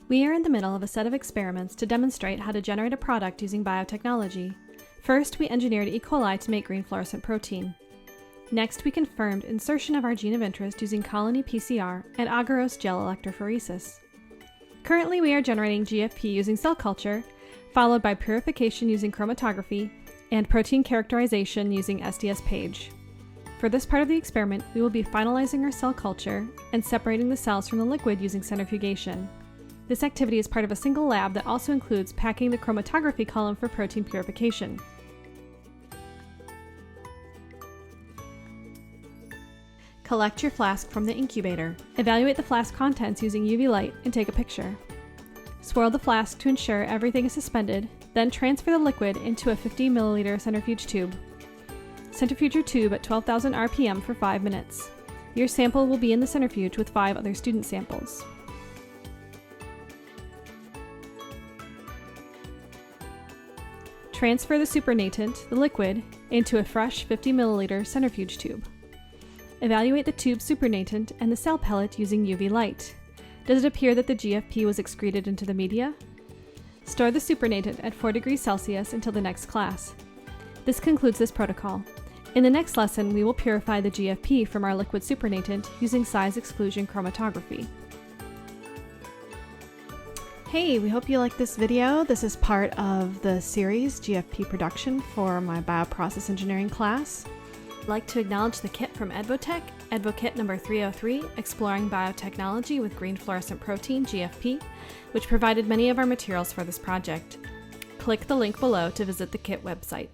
We are in the middle of a set of experiments to demonstrate how to generate a product using biotechnology. First, we engineered E. coli to make green fluorescent protein. Next, we confirmed insertion of our gene of interest using colony PCR and agarose gel electrophoresis. Currently, we are generating GFP using cell culture, followed by purification using chromatography, and protein characterization using SDS-PAGE. For this part of the experiment, we will be finalizing our cell culture and separating the cells from the liquid using centrifugation. This activity is part of a single lab that also includes packing the chromatography column for protein purification. Collect your flask from the incubator. Evaluate the flask contents using UV light and take a picture. Swirl the flask to ensure everything is suspended, then transfer the liquid into a 50 milliliter centrifuge tube. Centrifuge your tube at 12,000 RPM for 5 minutes. Your sample will be in the centrifuge with 5 other student samples. Transfer the supernatant, the liquid, into a fresh 50 milliliter centrifuge tube. Evaluate the tube supernatant and the cell pellet using UV light. Does it appear that the GFP was excreted into the media? Store the supernatant at 4 degrees Celsius until the next class. This concludes this protocol. In the next lesson, we will purify the GFP from our liquid supernatant using size exclusion chromatography. Hey, we hope you liked this video. This is part of the series GFP production for my Bioprocess Engineering class. I'd like to acknowledge the kit from Edvotech, Edvokit number 303, Exploring Biotechnology with Green Fluorescent Protein, GFP, which provided many of our materials for this project. Click the link below to visit the kit website.